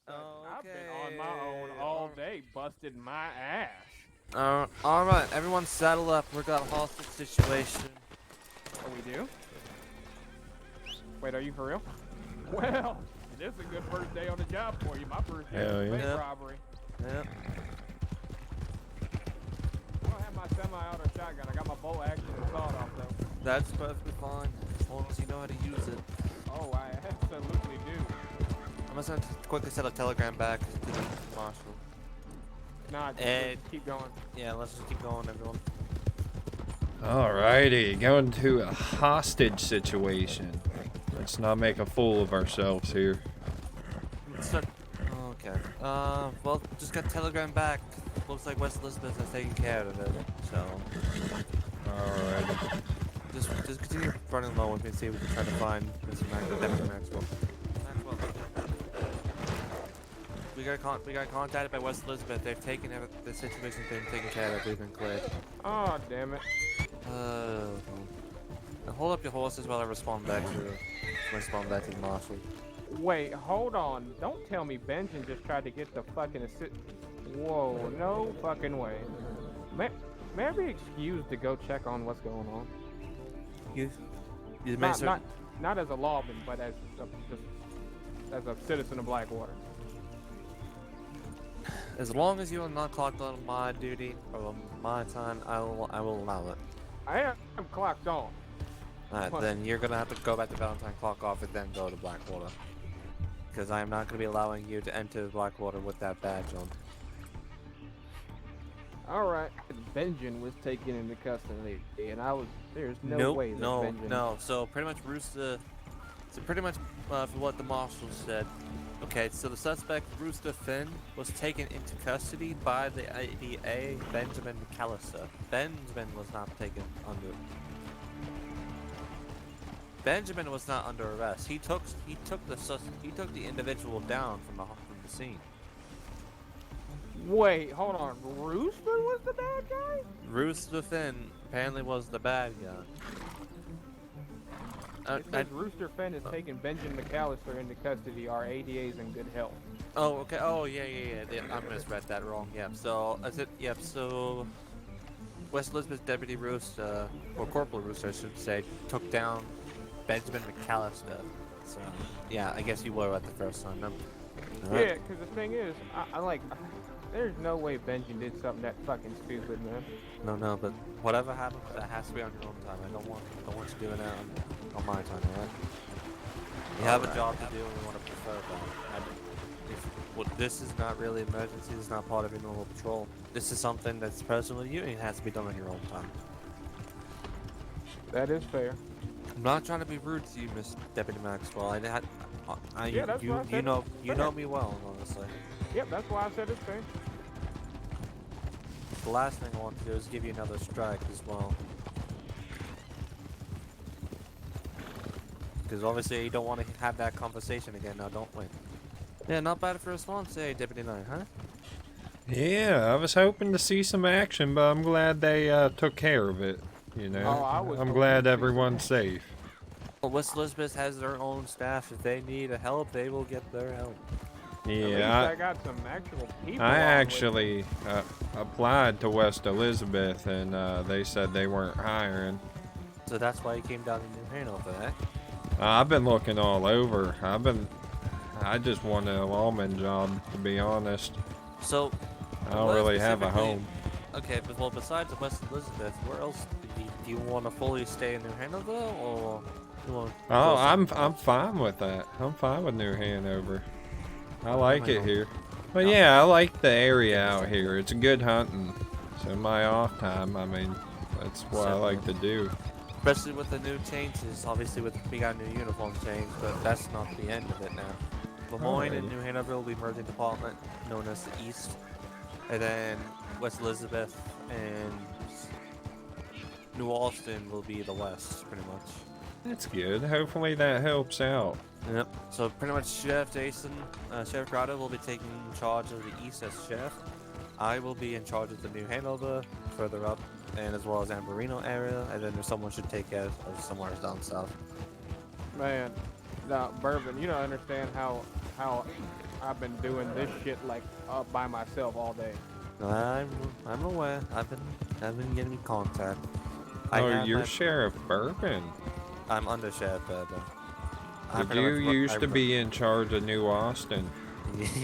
such. I've been on Okay. my own all day, busted my ass. All right, everyone, saddle up. We got a hostage situation. Oh, we do? Wait, are you for real? Well, this is a good first day on the job for you. My first day Hell was a yeah. bank Yep. robbery. Yep. I don't have my semi-auto shotgun. I got my bolt action and sawed-off though. That's perfectly fine as long as you know how to use it. Oh, I absolutely do. I'm just gonna quickly send a telegram back to the marshal. Nah, just And keep going. yeah, let's just keep going, everyone. Alrighty, going to a hostage situation. Let's not make a fool of ourselves here. Okay. Well, just got telegram back. Looks like West Elizabeth has taken care of it. So, Alrighty. just continue running low and see if we can try to find Mr. Deputy Maxwell. Maxwell. We got contacted by West Elizabeth. They've taken the situation's been taken care of. We've been cleared. Oh, damn it. Now hold up your horses while I respond back to the marshal. Wait, hold on. Don't tell me Benjamin just tried to get the fucking assist. Whoa, no fucking way. May I be excused to go check on what's going on? You Not as a lawman, but as as a citizen of Blackwater. As long as you are not clocked on my duty or my time, I will allow it. I am clocked on. Alright, then you're gonna have to go back to Valentine, clock off, and then go to Blackwater. Because I am not gonna be allowing you to enter Blackwater with that badge on. Alright. Benjamin was taken into custody, and there's no Nope, way that no, Benjamin... no. So pretty much for what the marshal said. Okay, so the suspect, Rooster Finn, was taken into custody by the ADA, Benjamin McAllister. Benjamin was not taken under... Benjamin was not under arrest. He took the individual down from the scene. Wait, hold on. Rooster was the bad guy? Rooster Finn apparently was the bad guy. It says Rooster Finn has taken Benjamin McAllister into custody. Our ADA's in good health. Oh, okay. Oh, yeah. I misread that wrong. Yeah. So, so West Elizabeth Deputy Rooster, or Corporal Rooster, I should say, took down Benjamin McAllister. So, yeah, I guess you were at the first time. Yeah, because the thing is, there's no way Benjamin did something that fucking stupid, man. No, but whatever happens, that has to be on your own time. I don't want you doing that on my time, alright? You have a job to do and we want to prefer that. This is not really an emergency, this is not part of your normal patrol. This is something that's personal to you and it has to be done on your own time. That is fair. I'm not trying to be rude to you, Miss Deputy Maxwell. Yeah, that's why I said you know me well, honestly. Yep, that's why I said it's fair. The last thing I want to do is give you another strike as well. Because obviously you don't want to have that conversation again now, don't we? Yeah, not bad for a response, hey, Deputy Knight, huh? Yeah, I was hoping to see some action, but I'm glad they took care of it. You know, I'm glad everyone's safe. Well, West Elizabeth has their own staff. If they need help, they will get their help. Yeah, I got some actual people. I actually applied to West Elizabeth, and they said they weren't hiring. So that's why you came down to New Hanover, eh? I've been looking all over. I just want a lawman job, to be honest. So I don't really have a home. Okay, but well, besides West Elizabeth, where else do you want to fully stay in New Hanover, or you want? Oh, I'm fine with that. I'm fine with New Hanover. I like it here. But yeah, I like the area out here. It's good hunting. So in my off time, I mean, that's what I like to do. Especially with the new changes, obviously we got a new uniform change, but that's not the end of it now. Lemoyne and New Hanover will be merging department, known as the East, and then West Elizabeth and New Austin will be the West, pretty much. That's good. Hopefully that helps out. Yep. So pretty much Sheriff Jason, Sheriff Grotto will be taking charge of the East as sheriff. I will be in charge of the New Hanover, further up, and as well as Amberino area, and then someone should take care of somewhere down south. Man, now Bourbon, you don't understand how I've been doing this shit like by myself all day. I'm aware. I've been getting in contact. I Oh, have you're my, Sheriff Bourbon. I'm under Sheriff Bourbon. I Did pretty you much used to be in charge of New Austin?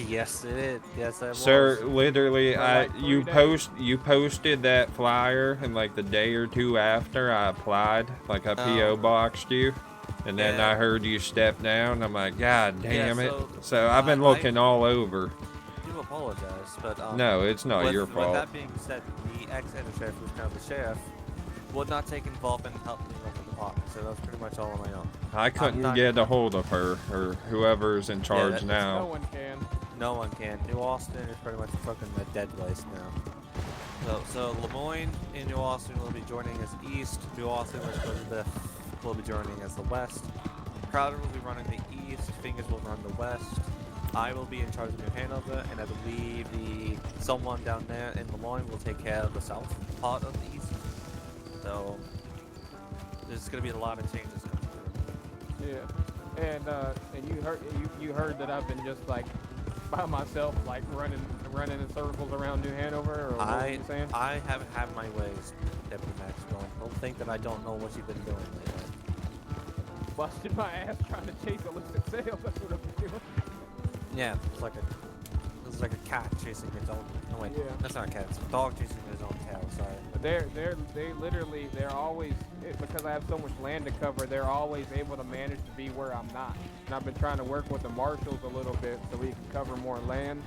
Yes, it did. Yes, I was. Sir, literally, For like 3 days. you posted that flyer, and like the day or two after, I applied, like I PO boxed you, and then Yeah. I heard you step down. I'm like, God damn it! so So I've been looking all over. I do apologize, but No, it's not your with fault. that being said, the ex-sheriff, who's now the sheriff, would not take involvement in helping me run the department, so that was pretty much all on my own. I couldn't get a hold of her or whoever's in charge No now. one can. No one can. New Austin is pretty much fucking a dead place now. So Lemoyne in New Austin will be joining as East. New Austin, Elizabeth will be joining as the West. Crowder will be running the East. Fingers will run the West. I will be in charge of New Hanover, and I believe someone down there in Lemoyne will take care of the south part of the East. So there's gonna be a lot of changes coming through. Yeah, and you heard that I've been just like by myself, like running in circles around New Hanover, or what were you saying? I haven't had my ways, Deputy Maxwell. Don't think that I don't know what you've been doing lately. Busted my ass trying to chase illicit sales. That's what I've been doing. Yeah, it's like a cat chasing its own. No wait, Yeah. that's not a cat. It's a dog chasing its own tail. Sorry. But they're always, because I have so much land to cover, they're always able to manage to be where I'm not. And I've been trying to work with the marshals a little bit so we can cover more land.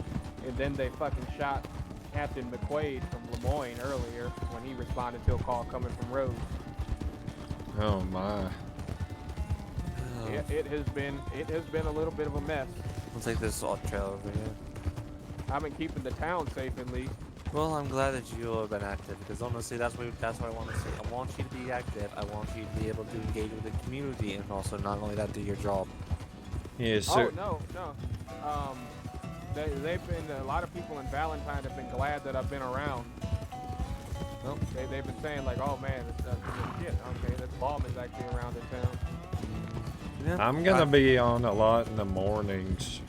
And then they fucking shot Captain McQuaid from Lemoyne earlier when he responded to a call coming from Rose. Oh my. It has been a little bit of a mess. I'll take this off trail over here. I've been keeping the town safe at least. Well, I'm glad that you have been active, because honestly, that's what I want to see. I want you to be active. I want you to be able to engage with the community, and also not only that, do your job. Yeah, sir. Oh no. They've been, a lot of people in Valentine have been glad that I've been around. Well, They've been saying like, oh man, this shit. Okay, this bomb is actually around in town. yeah. I'm gonna be on a lot in the mornings.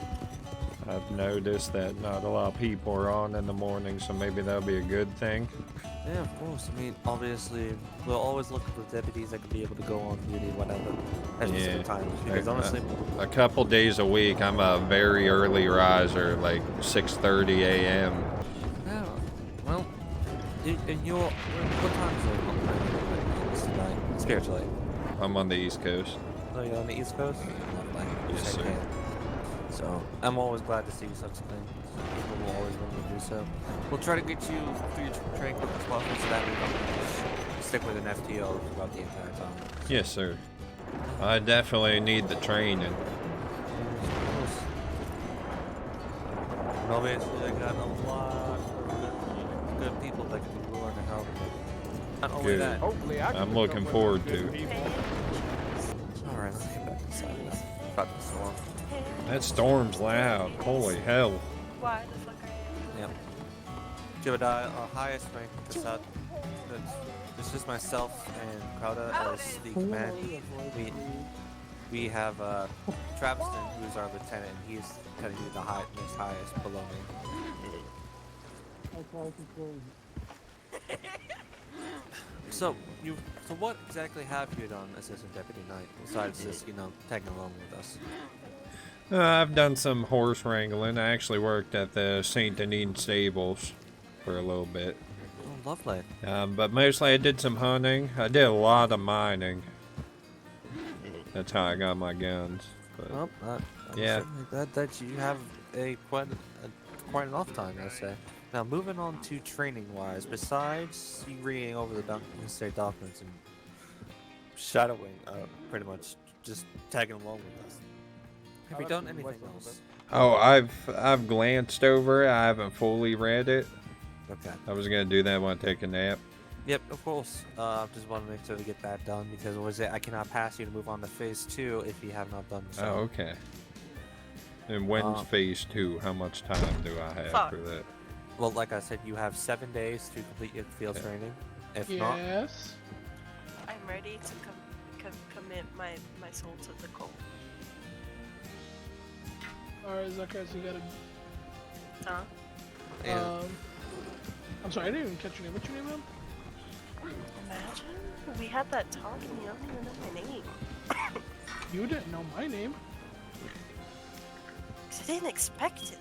I've noticed that not a lot of people are on in the morning, so maybe that'll be a good thing. Yeah, of course. I mean, obviously, we'll always look for deputies that can be able to go on duty, whatever, at specific times. Because honestly, A couple days a week, I'm a very early riser, like 6:30 a.m. yeah. Well, in your what time is it tonight? Spiritually. I'm on the East Coast. Oh, you're on the East Coast? Yes, sir. So, I'm always glad to see such things. People will always want to do so. We'll try to get you through your training quick as possible so that we don't stick with an FTO throughout the entire time. Yes, sir. I definitely need the training. And obviously, I got a lot of good people that can be willing to help me. Not only Good. that. Hopefully, I can I'm hook looking up forward with some to good it. people. Alright, let's get back inside. Let's about the storm. That storm's loud. Holy hell. Why the fuck are you? Yep. Jebediah, our highest rank cassette. It's just myself and Crowder as the command. We have Traviston, who's our lieutenant, and he's technically the next highest below me. So what exactly have you done, Assistant Deputy Knight, besides just, tagging along with us? I've done some horse wrangling. I actually worked at the St. Denis stables for a little bit. Oh, lovely. But mostly I did some hunting. I did a lot of mining. That's how I got my guns. But Well, Yeah. I'm glad that you have quite enough time, I say. Now, moving on to training-wise, besides you reading over the necessary documents and shadowing, pretty much just tagging along with us, have you done anything else? oh, I've glanced over it. I haven't fully read it. Okay. I was gonna do that when I take a nap. Yep, of course. Just want to make sure to get that done because I cannot pass you to move on to phase 2 if you have not done so. Oh, okay. And when's phase 2? How much time do I have Fuck. for that? Well, like I said, you have 7 days to complete your field training. If not, Yes. I'm ready to commit my soul to the goal. Alright, Zacchaeus, you gotta. Huh? Yeah. I'm sorry, I didn't even catch your name. What's your name, man? Imagine we had that talk and you don't even know my name. You didn't know my name. 'Cause I didn't expect it.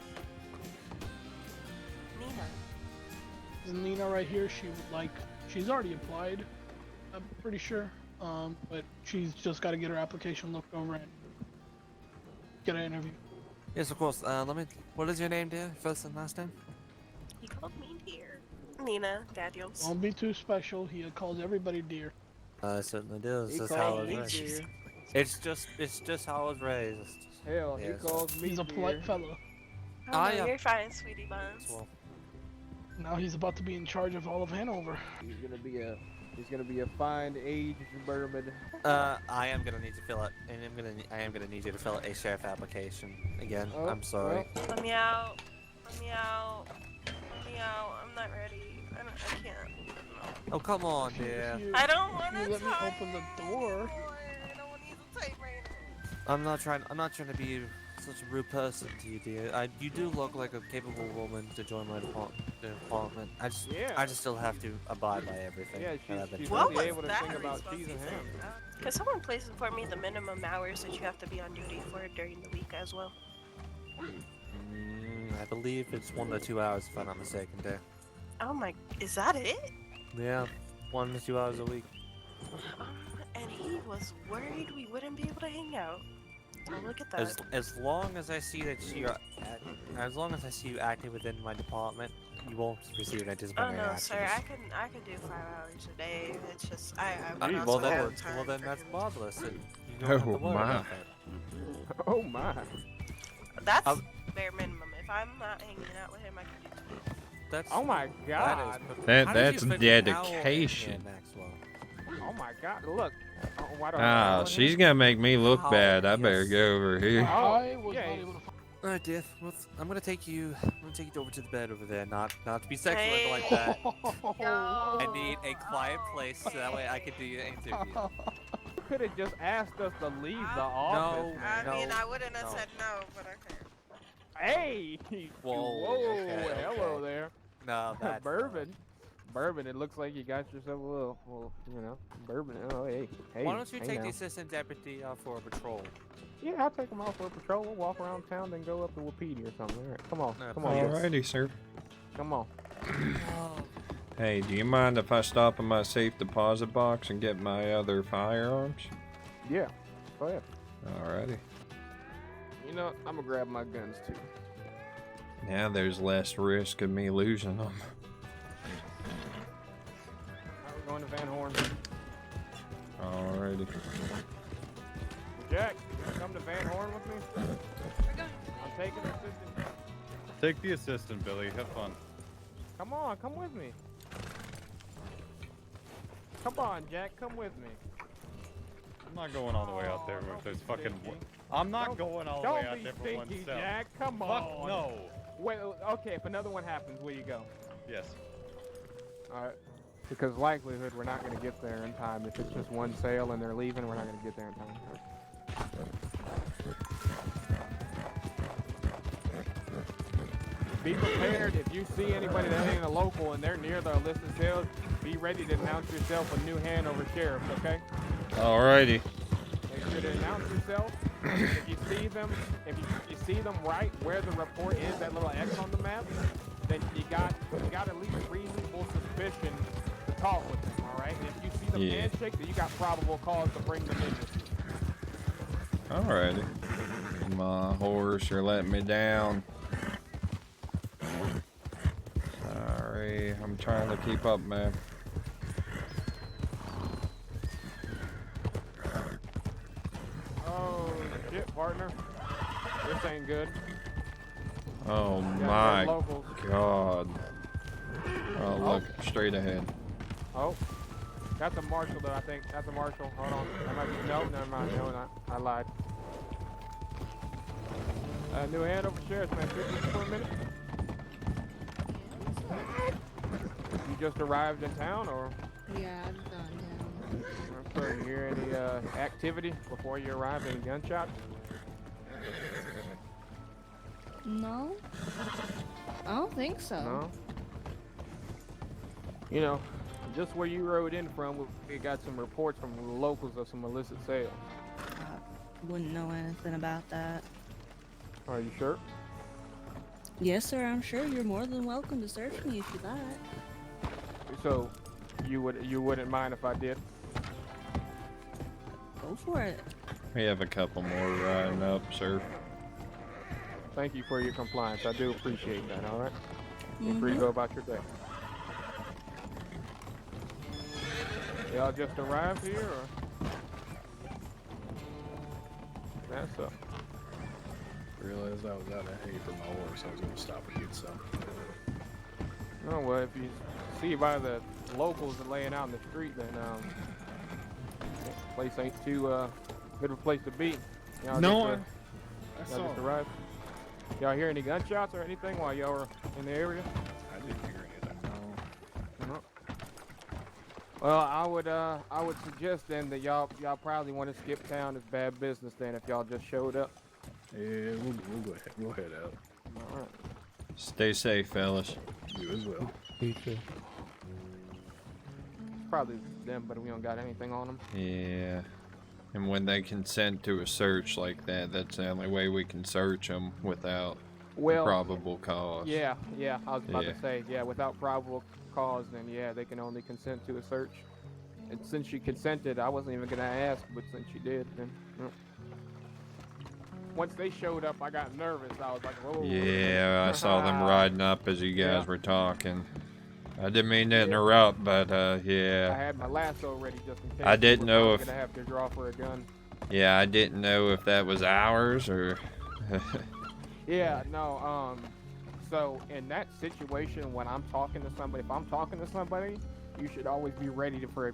Nina. Is Nina right here? She's already applied. I'm pretty sure. But she's just got to get her application looked over and get an interview. Yes, of course. What is your name, dear? First and last name? He called me dear. Nina, Daniels. Don't be too special. He calls everybody dear. It certainly does. He That's how I calls was me raised. dear. It's just how I was raised. Hell, he Yes. calls me He's a dear. polite fellow. Oh, Ah, no, yeah. you're fine, sweetie buns. Well, Now he's about to be in charge of all of Hanover. He's gonna be a fine aged bourbon. I am gonna need to fill out, and I am gonna need you to fill out a sheriff application again. Oh, I'm sorry. well, Let me out. Let me out. Let me out. I'm not redy. I can't. Oh, come on, If you- dear. if you- I don't if want to you let me open the door. I don't want to use the typewriter. I'm not trying to be such a rude person to you, dear. You do look like a capable woman to join my department. I just still have to abide by everything. Yeah, that I've been she's told. What be was able to that sing about cheese and ham. Because someone placed for me the minimum hours that you have to be on duty for during the week as well. I believe it's 1 to 2 hours, if I'm not mistaken, dear. Oh my, is that it? Yeah, 1 to 2 hours a week. And he was worried we wouldn't be able to hang out. Oh, look at that. As long as I see that as long as I see you acting within my department, you won't receive an Oh disciplinary no, action. sir, I can do 5 hours a day. It's just I Well, also then, have time then for that's him. marvelous. And you don't have to Oh, worry my. about that. Oh my. That's I'll- bare minimum. If I'm not hanging out with him, I can do 2. That's Oh my god. That's an dedication. Maxwell. Oh my god. Look. Oh, why do I Ah, have she's one gonna make me look Oh, bad. I better yes. go over here. Oh, I was yeah, not able to find. All right, dear. Well, I'm gonna take you over to the bed over there. Not to be sexual or anything like that. I need a quiet place so that way I can do your interview. You could have just asked us to leave the office. I No, mean, I wouldn't have no. said no, but okay. Hey! Whoa, okay, hello okay. there. No, that's Bourbon. Bourbon, it looks like you got yourself a little, bourbon. Oh, hey. Why don't you hey take now. the assistant deputy out for a patrol? Yeah, I'll take him out for a patrol. We'll walk around town, then go up to Wapiti or something. All right, come on. No, Come on. please. Alrighty, sir. Come on. Hey, do you mind if I stop in my safe deposit box and get my other firearms? Yeah. Go ahead. Alrighty. You know, I'm going to grab my guns, too. Now there's less risk of me losing them. All right, we're going to Van Horn. Alrighty. Jack, you wanna come to Van Horn with me? I'm taking the assistant. Take the assistant, Billy. Have fun. Come on, come with me. Come on, Jack, come with me. I'm not going all the way out there Oh, with don't this be fucking. stinky. I'm not Don't- going all the way Don't out be there for stinky, oneself. Jack. Come Fuck on. no. Wait, okay, if another one happens, will you go? Yes. Alright. Because likelihood we're not going to get there in time. If it's just one sale and they're leaving, we're not going to get there in time. Be prepared if you see anybody that ain't a local and they're near the listed sales, be ready to announce yourself a new Hanover sheriff, okay? Alrighty. Make sure to announce yourself. If you see them, if you see them right where the report is, that little X on the map, then you got at least reasonable suspicion to talk with them, all right? And if you see them Yeah. handshake, then you got probable cause to bring them in. Alrighty. My horse, you're letting me down. Sorry, I'm trying to keep up, man. Oh shit, partner. This ain't good. Oh Got my no locals. god. Oh, look, straight ahead. Oh, that's a marshal though. I think that's a marshal. Hold on. That might be, no, never mind. No, not. I lied. New Hanover Sheriff's man. Sit just for a minute. You just arrived in town, or? Yeah, I've gone down. So you hear any activity before you arrived? Any gunshots? No? I don't think so. No. You know, just where you rode in from, we got some reports from the locals of some illicit sales. I wouldn't know anything about that. Are you sure? Yes, sir, I'm sure you're more than welcome to search me if you like. So, you wouldn't mind if I did? Go for it. We have a couple more riding up, sir. Thank you for your compliance. I do appreciate that, alright? You're free to go about your day. Y'all just arrived here, or? That's up. Realized I was out of hay for my horse. I was going to stop and get some. Oh, well, if you see by the locals laying out in the street, then, this place ain't too, good of a place to be. Y'all No, just, y'all just arrived. Y'all hear any gunshots or anything while y'all were in the area? I didn't hear anything. No. Well, I would suggest then that y'all probably want to skip town. It's bad business then if y'all just showed up. Yeah, we'll go ahead. We'll head out. All right. Stay safe, fellas. You as well. Pizza. Probably them, but we don't got anything on them. Yeah. And when they consent to a search like that, that's the only way we can search them without probable cause. Yeah, I was about Yeah. to say, yeah, without probable cause, then yeah, they can only consent to a search. And since she consented, I wasn't even gonna ask, but since she did, then. Once they showed up, I got nervous. I was like, whoa. Yeah, I saw them riding up as you guys were talking. I didn't mean to interrupt, but I yeah. had my lasso ready just in case. I didn't we were know probably if- gonna have to draw for a gun. Yeah, I didn't know if that was ours or... Yeah, no, so in that situation, when I'm talking to somebody, if I'm talking to somebody, you should always be ready for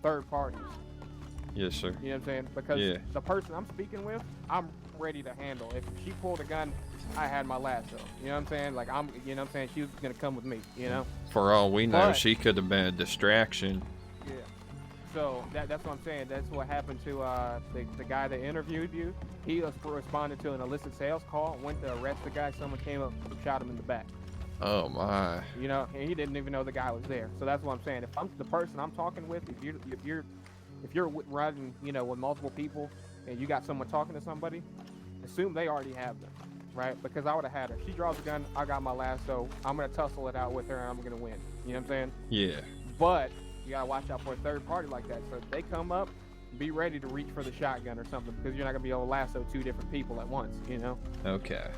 third parties. Yes, sir. You know what I'm saying? Because Yeah. the person I'm speaking with, I'm ready to handle. If she pulled a gun, I had my lasso. You know what I'm saying? Like, you know what I'm saying? She was gonna come with me, you know? For all we know, But- she could have been a distraction. Yeah. So that's what I'm saying. That's what happened to the guy that interviewed you. He responded to an illicit sales call, went to arrest the guy. Someone came up and shot him in the back. Oh, my. You know, and he didn't even know the guy was there. So that's what I'm saying. If I'm the person I'm talking with, if you're riding, you know, with multiple people, and you got someone talking to somebody, assume they already have them, right? Because I would have had her. She draws a gun, I got my lasso. I'm gonna tussle it out with her, and I'm gonna win. You know what I'm saying? Yeah. But you gotta watch out for a third party like that. So if they come up, be ready to reach for the shotgun or something, because you're not gonna be able to lasso two different people at once. You know? Okay.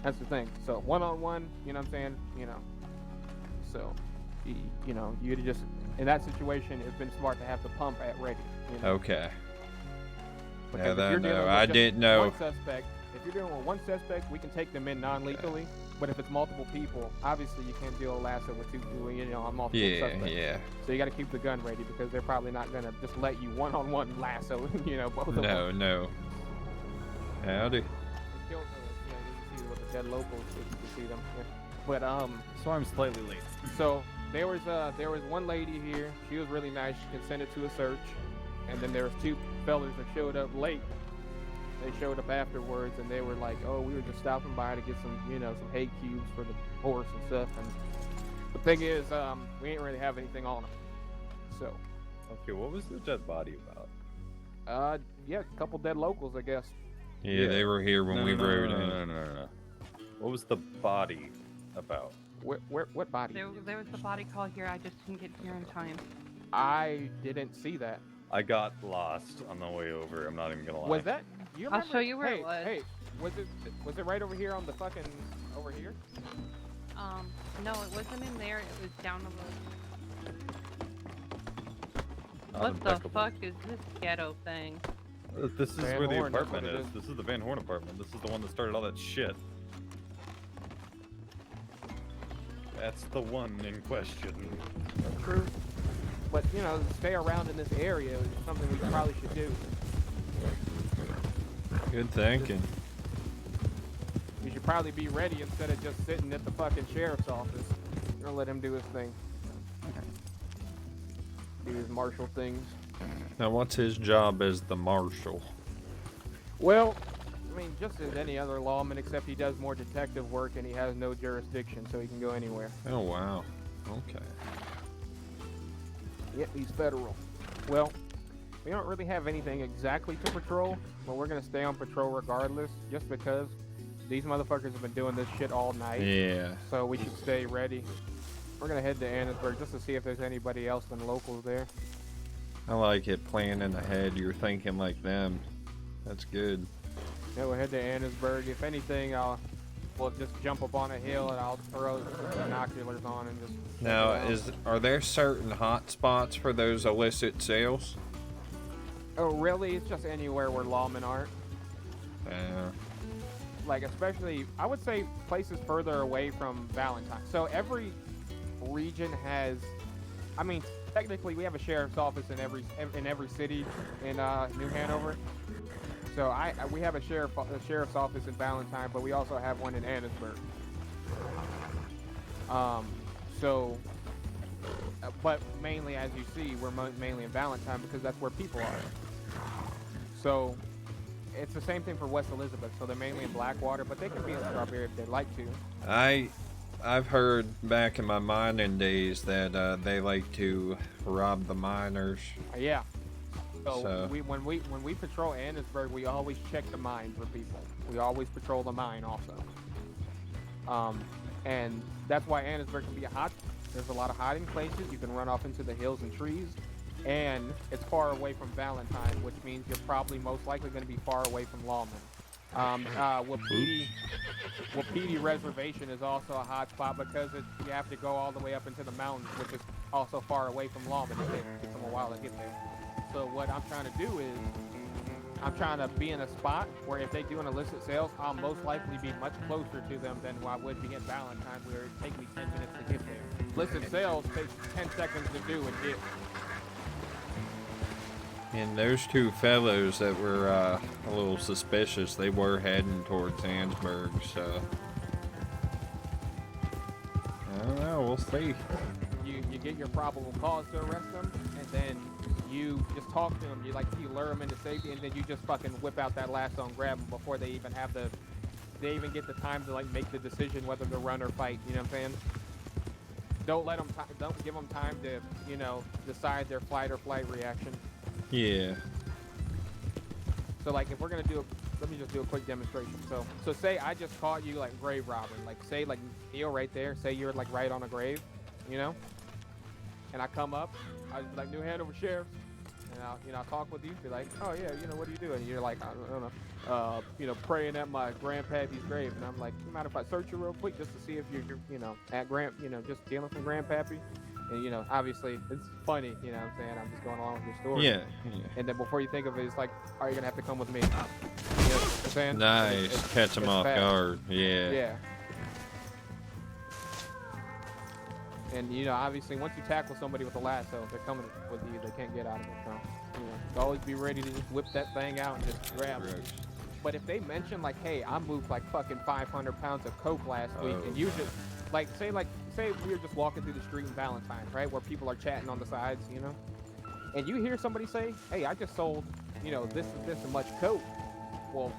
That's the thing. So one-on-one, you know what I'm saying? You know. So, you know, you just in that situation, it's been smart to have the pump at ready. You know? Okay. Because Yeah, if that you're dealing no, with I just didn't know. One suspect, if you're dealing with one suspect, we can take them in non-lethally. But if it's multiple people, obviously you can't deal a lasso with two, you know, on multiple Yeah, suspects. yeah. So you got to keep the gun ready because they're probably not gonna just let you one-on-one lasso, you know, both of them. No, no. Howdy. They killed the, you know, you can see what the dead locals, if you can see them. Yeah. But So I'm slightly late. so there was one lady here. She was really nice. She consented to a search, and then there was two fellas that showed up late. They showed up afterwards, and they were like, "Oh, we were just stopping by to get some, you know, some hay cubes for the horse and stuff." And the thing is, we ain't really have anything on them. So, Okay, what was the dead body about? yeah, a couple dead locals, I guess. Yeah, they were here when we rode in. No. What was the body about? What body? There was a body call here. I just didn't get here in time. I didn't see that. I got lost on the way over. I'm not even gonna lie. Was that? You I'll remember? show you where hey, it was. Hey, was it right over here on the fucking over here? No, it wasn't in there. It was down a little. Not What the impeccable. fuck is this ghetto thing? This is Van where the Horn, that's apartment what it is. is. This is the Van Horn apartment. This is the one that started all that shit. That's the one in question. True. But you know, stay around in this area is something we probably should do. Good thinking. We should probably be ready instead of just sitting at the fucking sheriff's office. We're gonna let him do his thing. Do his marshal things. Now, what's his job as the marshal? Well, I mean, just as any other lawman, except he does more detective work and he has no jurisdiction, so he can go anywhere. Oh, wow. Okay. Yep, he's federal. Well, we don't really have anything exactly to patrol, but we're gonna stay on patrol regardless, just because these motherfuckers have been doing this shit all night. Yeah. So we should stay ready. We're gonna head to Annisburg just to see if there's anybody else than locals there. I like it planning ahead. You're thinking like them. That's good. Yeah, we'll head to Annisburg. If anything, we'll just jump up on a hill and I'll throw binoculars on and just. Now, are there certain hot spots for those illicit sales? Oh, really? It's just anywhere where lawmen aren't. Like, especially, I would say places further away from Valentine. So every region has, I mean, technically we have a sheriff's office in every city in New Hanover. So we have a sheriff's office in Valentine, but we also have one in Annisburg. But mainly, as you see, we're mainly in Valentine because that's where people are. So it's the same thing for West Elizabeth. So they're mainly in Blackwater, but they can be in Strawberry if they'd like to. I've heard back in my mining days that they like to rob the miners. Yeah. So when we patrol Annisburg, we always check the mine for people. We always patrol the mine also. And that's why Annisburg can be a hot. There's a lot of hiding places. You can run off into the hills and trees, and it's far away from Valentine, which means you're probably most likely going to be far away from lawmen. Wapiti Reservation is also a hot spot because you have to go all the way up into the mountains, which is also far away from lawmen. It takes them a while to get there. So what I'm trying to do is I'm trying to be in a spot where if they do an illicit sales, I'll most likely be much closer to them than I would be in Valentine, where it take me 10 minutes to get there. Illicit sales takes 10 seconds to do and get. And those two fellows that were a little suspicious, they were heading towards Annisburg, so I don't know, we'll see. You get your probable cause to arrest them, and then you just talk to them. You lure them into safety, and then you just fucking whip out that lasso and grab them before they even get the time to make the decision whether to run or fight. You know what I'm saying? Don't give them time to decide their flight or flight reaction. Yeah. So if we're gonna let me just do a quick demonstration. So say I just caught you grave robbing. Say Neil right there. Say you're right on a grave, and I come up. I was New Hanover Sheriff, and I'll talk with you. Be like, oh yeah, what do you do? And you're like, I don't know, praying at my grandpappy's grave. And I'm like, you mind if I search you real quick just to see if you're at just dealing from grandpappy? And obviously it's funny, what I'm saying? I'm just going along with your story. Yeah. And then before you think of it, it's like, are you gonna have to come with me? You know what I'm saying? Nice. Catch them off guard. Yeah. Yeah. And obviously, once you tackle somebody with a lasso, they're coming with you. They can't get out of it. So, always be ready to just whip that thing out and just grab it. But if they mention hey, I moved fucking 500 pounds of coke last week, and you just say we're just walking through the street in Valentine, right, where people are chatting on the sides, and you hear somebody say, hey, I just sold, this and much coke. Well,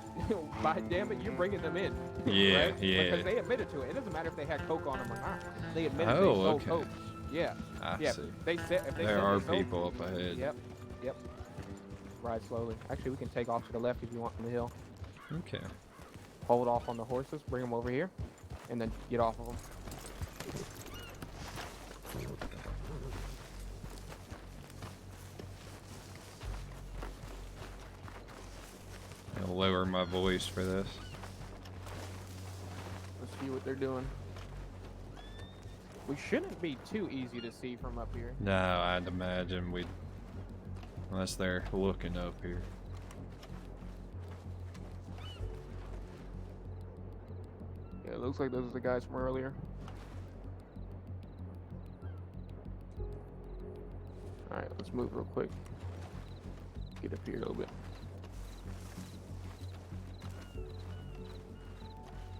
by damn it, you're bringing them in. Yeah, right? yeah. Because they admitted to it. It doesn't matter if they had coke on them or not. They admitted they sold coke. Yeah. I see. They said if they there said are they sold, people up ahead. Yep. Ride slowly. Actually, we can take off to the left if you want from the hill. Okay. Hold off on the horses, bring them over here, and then get off of them. I'll lower my voice for this. Let's see what they're doing. We shouldn't be too easy to see from up here. No, I'd imagine we'd... Unless they're looking up here. Yeah, it looks like those are the guys from earlier. Alright, let's move real quick. Get up here a little bit.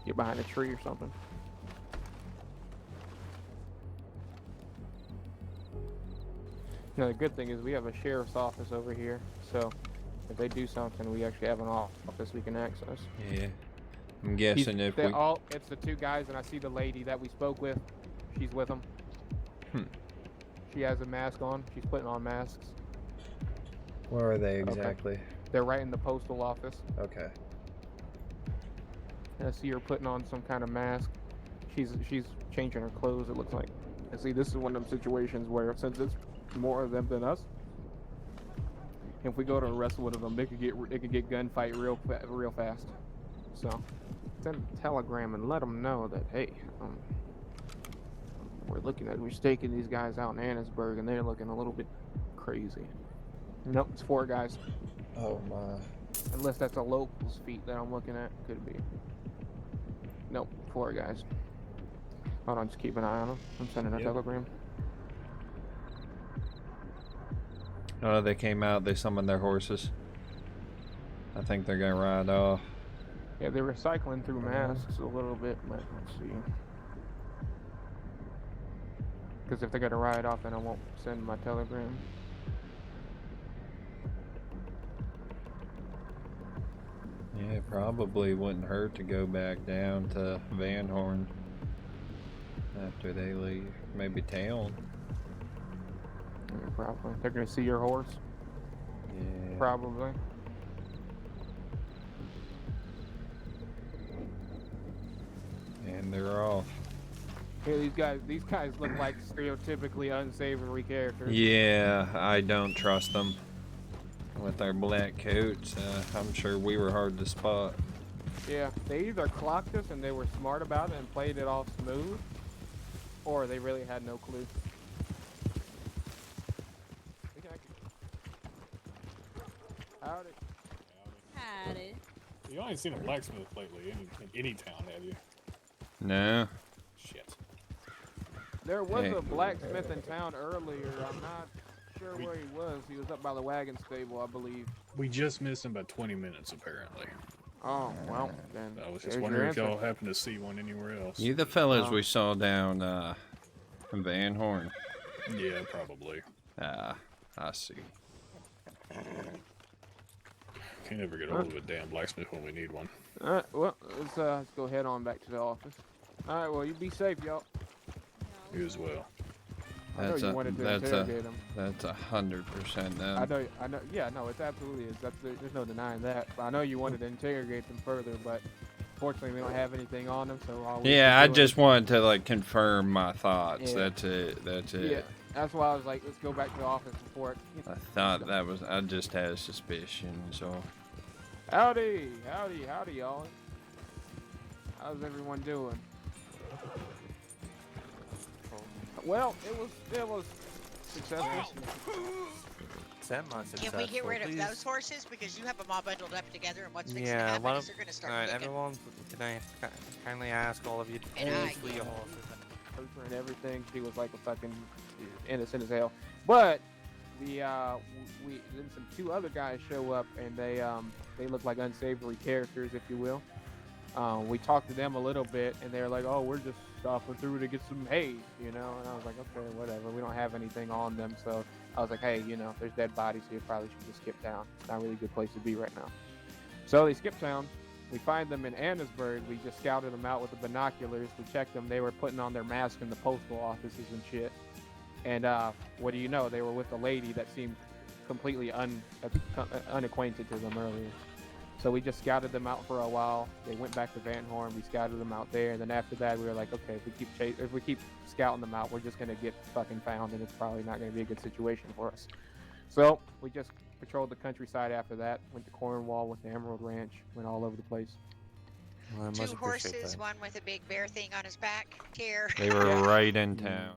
Get behind a tree or something. Now the good thing is we have a sheriff's office over here, so If they do something, we actually have an office we can access. Yeah. I'm guessing if we... It's the two guys, and I see the lady that we spoke with. She's with them. She has a mask on. She's putting on masks. Where are they exactly? Okay. They're right in the postal office. Okay. I see her putting on some kind of mask. She's changing her clothes, it looks like. And see, this is one of them situations where, since it's more of them than us, if we go to arrest one of them, it could get gunfight real fast. So send a telegram and let them know that, hey, we're staking these guys out in Annisburg, and they're looking a little bit crazy. Nope, it's 4 guys. Oh my. Unless that's a local's feet that I'm looking at, could be. Nope, 4 guys. Hold on, just keep an eye on them. I'm sending a telegram. Oh, they came out, they summoned their horses. I think they're gonna ride off. Yeah, they were cycling through masks a little bit, but let's see. Because if they're gonna ride off, then I won't send my telegram. Yeah, it probably wouldn't hurt to go back down to Van Horn after they leave. Maybe town. Yeah, probably. They're gonna see your horse. Yeah. Probably. And they're off. Yeah, these guys look like stereotypically unsavory characters. Yeah, I don't trust them. With their black coats, I'm sure we were hard to spot. Yeah, they either clocked us and they were smart about it and played it off smooth, or they really had no clue. Howdy. Howdy. You ain't seen a blacksmith lately in any town, have you? No. Shit. There was a blacksmith in town earlier. I'm not sure where he was. He was up by the wagon stable, I believe. We just missed him by 20 minutes, apparently. Oh, well, then. I was just wondering if y'all happened to see one anywhere else. You the fellas we saw down in Van Horn? Yeah, probably. I see. Can't ever get hold of a damn blacksmith when we need one. Alright, well, let's go head on back to the office. Alright, well, you be safe, y'all. You as well. I know you wanted to interrogate him. That's 100% done. I know, yeah, no, it's absolutely is. There's no denying that. But I know you wanted to interrogate them further, but fortunately we don't have anything on them, so all I just wanted to like confirm my thoughts. Yeah. That's it. Yeah, that's why I was like, let's go back to the office before it. I thought that was. I just had a suspicion. So. Howdy, y'all. How's everyone doing? Well, it was successful. Semi-successful. Can we get rid of please. those horses because you have them all bundled up together, and what's fixing to Yeah, happen is they're gonna start alright, looking. everyone, can I kindly ask all of you to And please I- flee your horses? And everything, she was like a fucking innocent as hell. But then some 2 other guys show up, and they look like unsavory characters, if you will. We talked to them a little bit, and they're like, "Oh, we're just stopping through to get some hay," you know. And I was like, "Okay, whatever. We don't have anything on them." So I was like, "Hey, you know, if there's dead bodies here, probably should just skip town. It's not really a good place to be right now." So they skip town. We find them in Annisburg. We just scouted them out with the binoculars. We checked them. They were putting on their masks in the postal offices and shit. And what do you know? They were with a lady that seemed completely unacquainted to them earlier. So we just scouted them out for a while. They went back to Van Horn. We scouted them out there. And then after that, we were like, okay, if we keep scouting them out, we're just gonna get fucking found, and it's probably not gonna be a good situation for us. So we just patrolled the countryside after that. Went to Cornwall, went to Emerald Ranch, went all over the place. Well, I must 2 appreciate horses, that. one with a big bear thing on his back. Here. They were right in town.